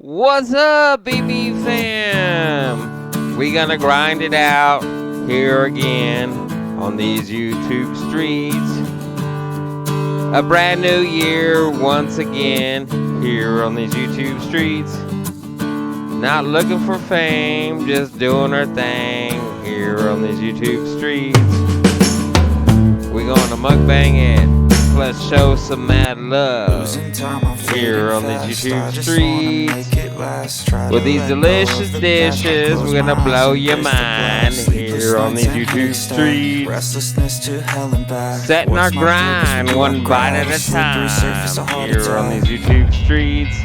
What's up, BB fam? We gonna grind it out here again on these YouTube streets. A brand new year once again here on these YouTube streets. Not looking for fame, just doing our thing here on these YouTube streets. We gonna mukbang it, plus show some mad love here on these YouTube streets. With these delicious dishes, we're gonna blow your mind here on these YouTube streets. Setting our grind one bite at a time here on these YouTube streets.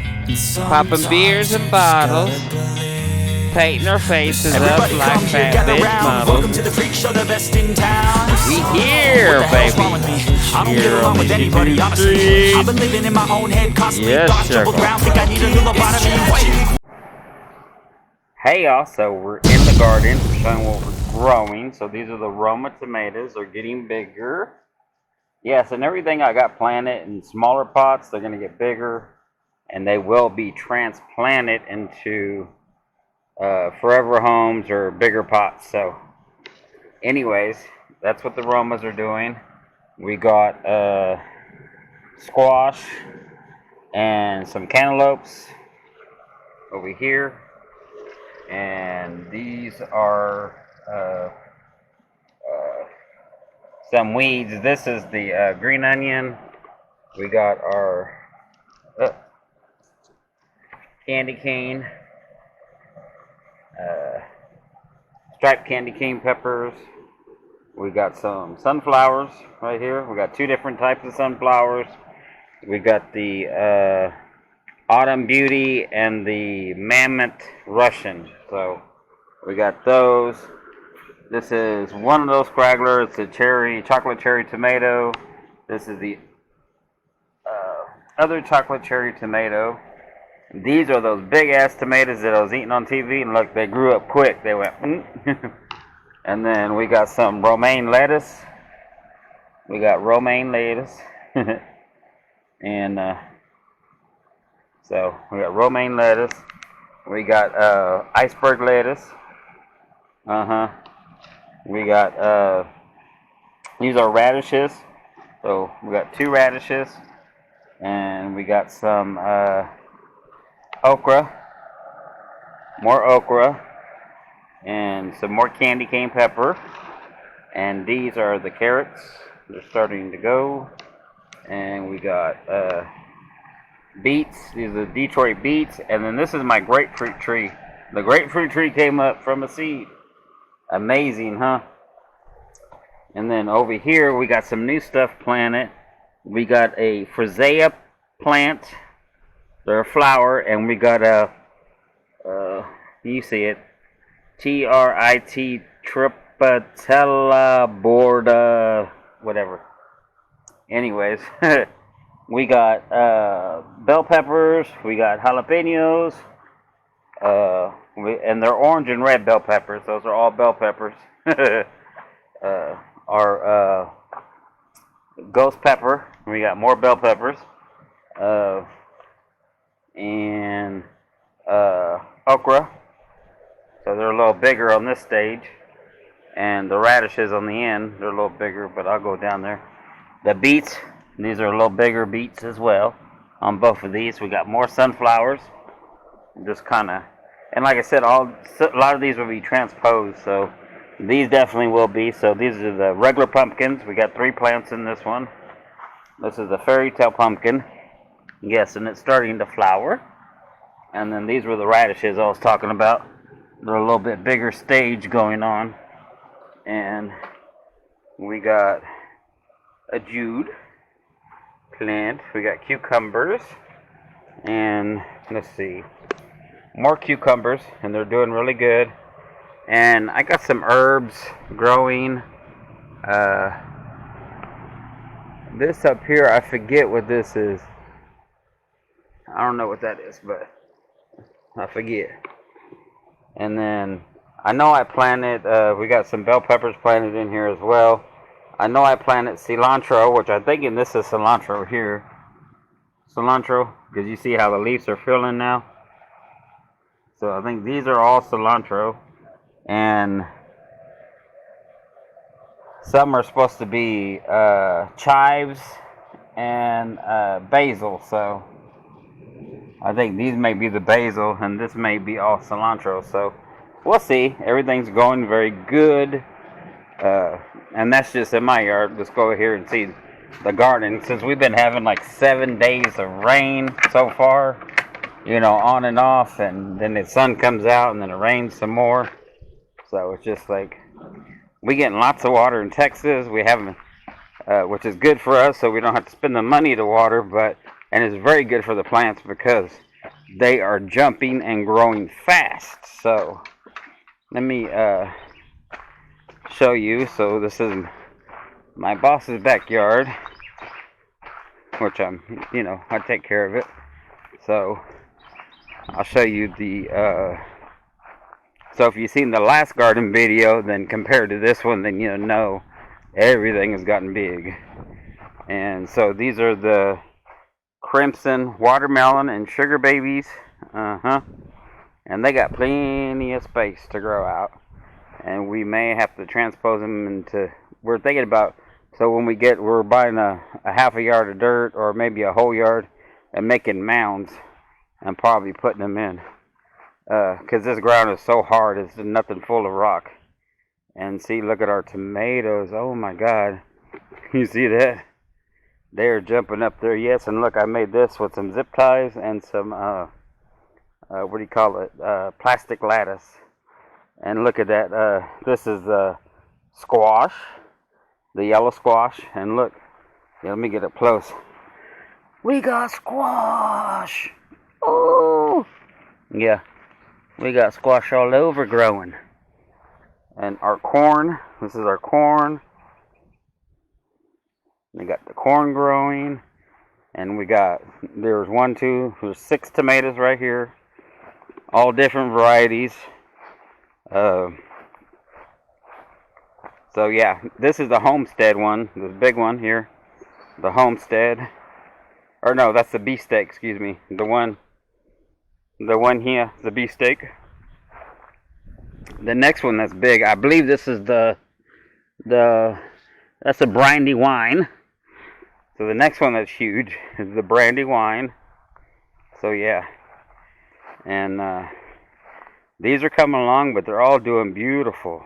Popping beers and bottles, painting our faces up like fat bitch models. We here, baby. Here on these YouTube streets. Yes, sir. Hey y'all, so we're in the garden showing what we're growing. So these are the Roma tomatoes. They're getting bigger. Yes, and everything I got planted in smaller pots, they're going to get bigger. And they will be transplanted into forever homes or bigger pots. So anyways, that's what the Romas are doing. We got squash and some cantaloupes over here. And these are some weeds. This is the green onion. We got our candy cane, striped candy cane peppers. We got some sunflowers right here. We got two different types of sunflowers. We got the Autumn Beauty and the Mammoth Russian. So we got those. This is one of those scragglers. It's a chocolate cherry tomato. This is the other chocolate cherry tomato. These are those big ass tomatoes that I was eating on TV, and look, they grew up quick. They went, And then we got some romaine lettuce. We got romaine lettuce. And so we got romaine lettuce. We got iceberg lettuce. We got these are radishes. So we got two radishes, and we got some okra, more okra, and some more candy cane pepper. And these are the carrots. They're starting to go. And we got beets. These are the Detroit beets. And then this is my grapefruit tree. The grapefruit tree came up from a seed. Amazing, huh? And then over here we got some new stuff planted. We got a Frisea plant. They're a flower, and we got a, you see it, TRIT Tripatella Borda, whatever. Anyways, we got bell peppers, we got jalapenos, and they're orange and red bell peppers. Those are all bell peppers. Our ghost pepper, we got more bell peppers. And okra, so they're a little bigger on this stage, and the radishes on the end, they're a little bigger, but I'll go down there. The beets, these are a little bigger beets as well on both of these. We got more sunflowers, just kind of, and like I said, a lot of these will be transposed, so these definitely will be. So these are the regular pumpkins. We got 3 plants in this one. This is the fairy tale pumpkin. Yes, and it's starting to flower. And then these were the radishes I was talking about. They're a little bit bigger stage going on. And we got a Jude plant. We got cucumbers. And let's see. More cucumbers. And they're doing really good. And I got some herbs growing. This up here, I forget what this is. I don't know what that is, but I forget. And then I know I planted, we got some bell peppers planted in here as well. I know I planted cilantro, which I'm thinking this is cilantro here. Cilantro, because you see how the leaves are filling now. So I think these are all cilantro, and some are supposed to be chives and basil. So I think these may be the basil, and this may be all cilantro. So we'll see. Everything's going very good. And that's just in my yard. Let's go here and see the garden. Since we've been having like 7 days of rain so far, you know, on and off, and then the sun comes out and then it rains some more. So it's just like we getting lots of water in Texas. We haven't, which is good for us, so we don't have to spend the money to water. And it's very good for the plants because they are jumping and growing fast. So let me show you. So this is my boss's backyard, which I take care of it. So I'll show you the so if you've seen the last garden video, then compared to this one, then you know everything has gotten big. And so these are the crimson watermelon and sugar babies. And they got plenty of space to grow out. And we may have to transpose them into, we're thinking about, so when we're buying a half a yard of dirt or maybe a whole yard and making mounds and probably putting them in. Because this ground is so hard, it's nothing full of rock. And see, look at our tomatoes. Oh my God. You see that? They're jumping up there. Yes, and look, I made this with some zip ties and some, what do you call it? Plastic lattice. And look at that. This is squash, the yellow squash. And look, let me get up close. We got squash. Oh, yeah. We got squash all over growing. And our corn. This is our corn. We got the corn growing. And there's 6 tomatoes right here. All different varieties. So yeah, this is the homestead one, this big one here, the homestead, or no, that's the beefsteak, excuse me, the one here, the beefsteak. The next one that's big, I believe this is that's a brandy wine. So the next one that's huge is the brandy wine. So yeah, and these are coming along, but they're all doing beautiful.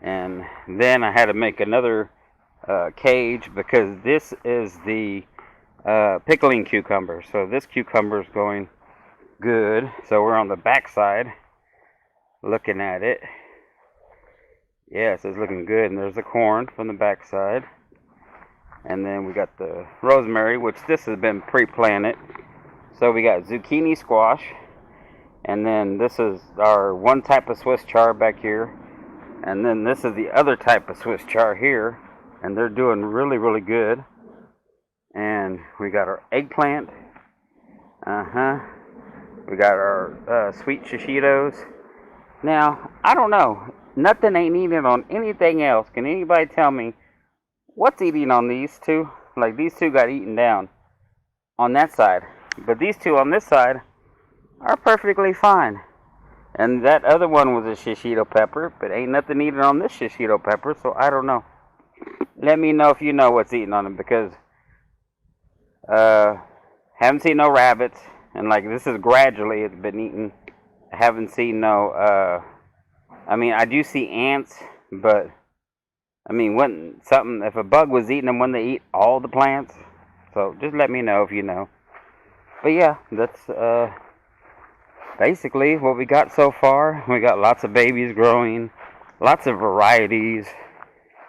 And then I had to make another cage because this is the pickling cucumber. So this cucumber is going good. So we're on the back side looking at it. Yes, it's looking good. And there's the corn from the back side. And then we got the rosemary, which this has been pre-planted. So we got zucchini squash. And then this is our one type of Swiss chard back here. And then this is the other type of Swiss chard here. And they're doing really, really good. And we got our eggplant. We got our sweet shishitos. Now, I don't know. Nothing ain't eating on anything else. Can anybody tell me what's eating on these two? Like these two got eaten down on that side. But these two on this side are perfectly fine. And that other one was a shishito pepper, but ain't nothing eating on this shishito pepper, so I don't know. Let me know if you know what's eating on them, because haven't seen no rabbits, and like this is gradually it's been eaten. I haven't seen no, I mean, I do see ants, but I mean, if a bug was eating them, wouldn't they eat all the plants? So just let me know if you know. But yeah, that's basically what we got so far. We got lots of babies growing, lots of varieties,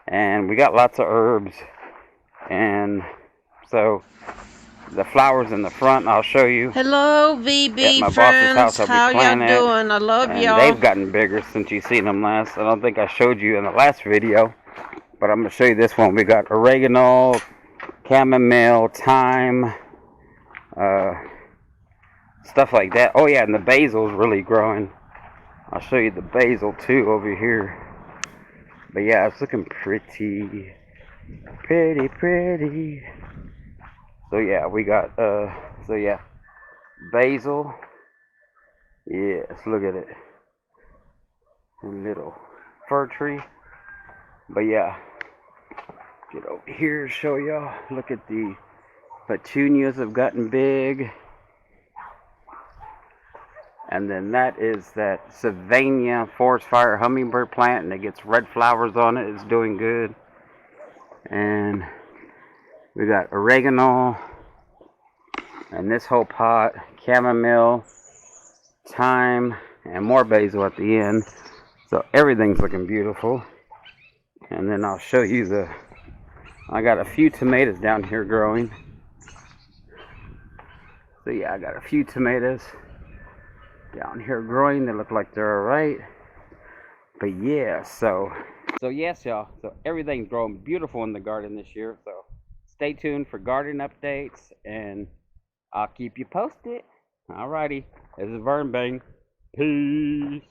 and we got lots of herbs. And so the flowers in the front, I'll show you. Hello, VB at my friends. boss's house. How y'all doing? I love and y'all. They've gotten bigger since you've seen them last. I don't think I showed you in the last video, but I'm going to show you this one. We got oregano, chamomile, thyme, stuff like that. Oh yeah, and the basil's really growing. I'll show you the basil too over here. But yeah, it's looking pretty. So yeah, we got basil. Yes, this. Look at it. A little fir tree. But yeah, get over here, show y'all. Look at the petunias have gotten big. And then that is that Savania forest fire hummingbird plant, and it gets red flowers on it. It's doing good. And we got oregano, and this whole pot, chamomile, thyme, and more basil at the end. So everything's looking beautiful. And then I'll show you I got a few tomatoes down here growing. So yeah, I got a few tomatoes down here growing. They look like they're alright. But yeah, so yes, y'all. So everything's growing beautiful in the garden this year. So stay tuned for garden updates, and I'll keep you posted. Alrighty, this is Vern Bang. Peace.